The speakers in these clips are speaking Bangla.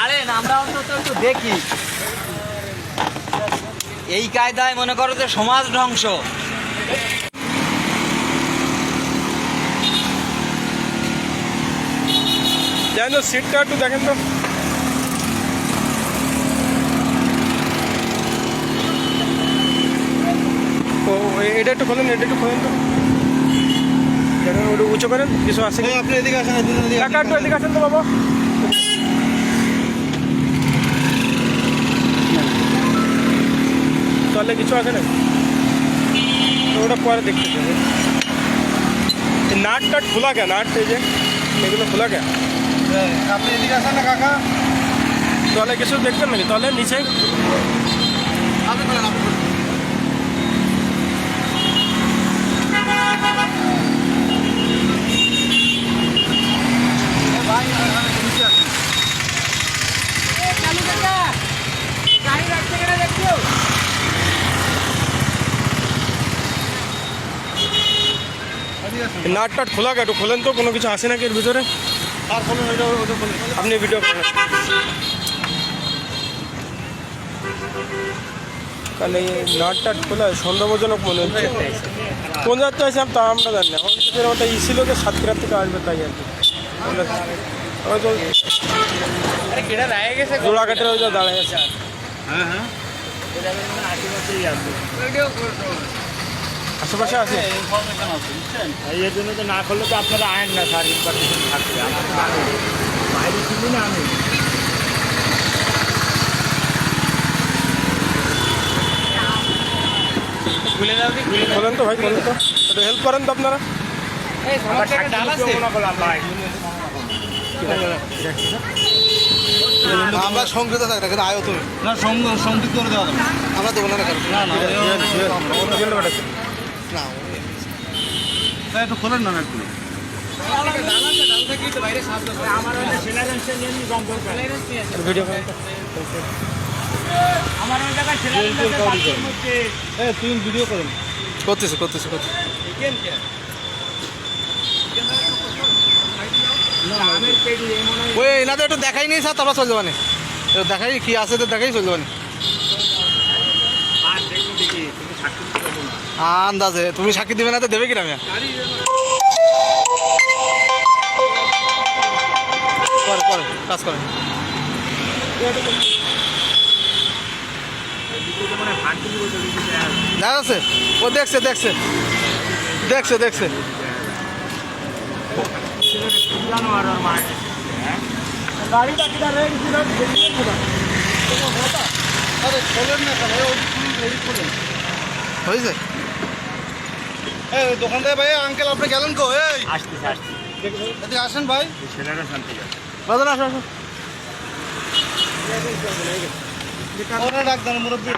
ছাড়েন, আমরা অন্তত একটু দেখি। এই কায়দায় মনে করো যে সমাজ ধ্বংস। জানেন তো, সিটটা একটু দেখেন তো। ও এটা একটু খোলেন, এটা একটু খোলেন তো। দেখেন ওটা উঁচু করেন, কিছু আছে কি? আপনি এদিকে আসেন, কাকা একটু এদিকে আসেন তো বাবা। তাহলে কিছু আছে না, ওটা পরে দেখতে হবে। নাট টাট খোলা কে? নাট এই যে এগুলো খোলা কে? আপনি এদিকে আসেন না কাকা। তাহলে কিছু দেখবেন নাকি? তাহলে নিচে আপনি বলেন, আপনি বলেন। ভাই নিচে আসেন। চালু কাকা, গাড়ি রাখতে গেলে দেখছো? এদিকে আসেন। নাট টাট খোলা কে? একটু খোলেন তো, কোনো কিছু আছে নাকি এর ভিতরে? আর বলুন, ওটা বলুন। আপনি ভিডিও করেন। তাহলে নাট টাট খোলা সন্দেহজনক মনে হচ্ছে। কোন যাত্রা আছে তা আমরা জানি না। আমাদের ওটা ই ছিল যে সাতক্ষীরার থেকে আসবে, তাই আর কি। ওই তো আরে কেডা রায় গেছে জোড়াঘাটের ওই যে দাঁড়ায় আছে। হ্যাঁ হ্যাঁ, আশেপাশে আছে। ইনফরমেশন আছে, বুঝছেন? এর জন্য তো না করলে তো আপনারা আয়েন না স্যার, ইনফরমেশন থাকবে। আমরা তো জানি বাইরে ছিল না আমি। খুলে দাও দি, খুলে দাও। খোলেন তো ভাই, খোলেন তো, একটু হেল্প করেন তো আপনারা। এই সমাজ থেকে ডাল আছে। মনে করলাম ভাই আমরা সংযুক্ত থাকি না, কিন্তু আয়ো তুমি না, সংযুক্ত করে দেওয়া যাবে। আমরা দেবো না না, না একটু খোলেন না একটু। ডাল আছে, ডাল থেকেই তো বাইরে শব্দ করে। আমার ওই সিলেবাসটা নিয়ে নি সম্পর্ক আছে। ভিডিও করেন তো। আমার ওই জায়গায় সিলেবাসের মধ্যে তুই ভিডিও করেন। করতেছি করতেছি করতেছি। আমের পেটি এই মনে হয় ওই এনাদের একটু দেখাই নেই স্যার, তারপর চলে যাবানে। দেখাই কি আছে তো দেখাই চলে যাবানে। আর দেখুন দেখি তুমি সাক্ষী দিতে পারবো না। আন্দাজে তুমি সাক্ষী দিবে না তো দেবে কিনা মিয়া? পরে পরে কাজ করেন। দ্বিতীয়ত মানে ভাগ দিতে বলতে দিতে দেখা যাচ্ছে, ও দেখছে দেখছে দেখছে দেখছে। জানো আর ওর মা গাড়িটা কিনা রেড ছিল, আরে খোলেন না ভাই, হয়েছে। এই দোকান থেকে ভাই, আঙ্কেল আপনি গেলেন কো? এই আসতেছে আসতেছে এদিকে আসেন ভাই। ছেলেরা শান্তি আছে। বাজার আসো আসো। ওরা ডাক দেন মুরব্বি।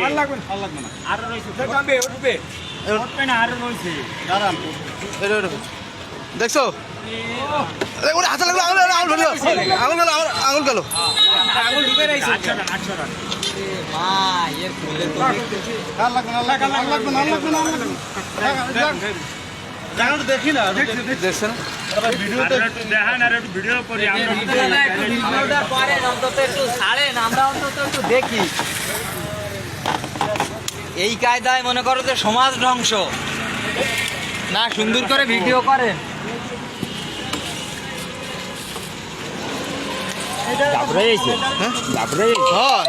আর লাগবে ভালো লাগবে না। আর রয়েছে উঠবে। উঠবে না, আর রয়েছে দাঁড়ান। দেখছো? ওরে হাতে লাগলো, আঙুল আঙুল গেল, আঙুল গেল, আঙুল গেল। আঙুল ঢুকে রাইছে। 800 টাকা ভাই এর খুলে তো দেখতেছি। আর লাগবে না, লাগবে না, লাগবে না, লাগবে না, লাগবে না। দেখি না, দেখছেন ভিডিওতে। দেখেন আর একটু ভিডিও করি আমরা। ভিডিওটা করেন, অন্তত একটু ছাড়েন, আমরা অন্তত একটু দেখি। এই কায়দায় মনে করো যে সমাজ ধ্বংস। না সুন্দর করে ভিডিও করেন। ঘাবড়ে গেছে, হ্যাঁ ঘাবড়ে গেছে। হয়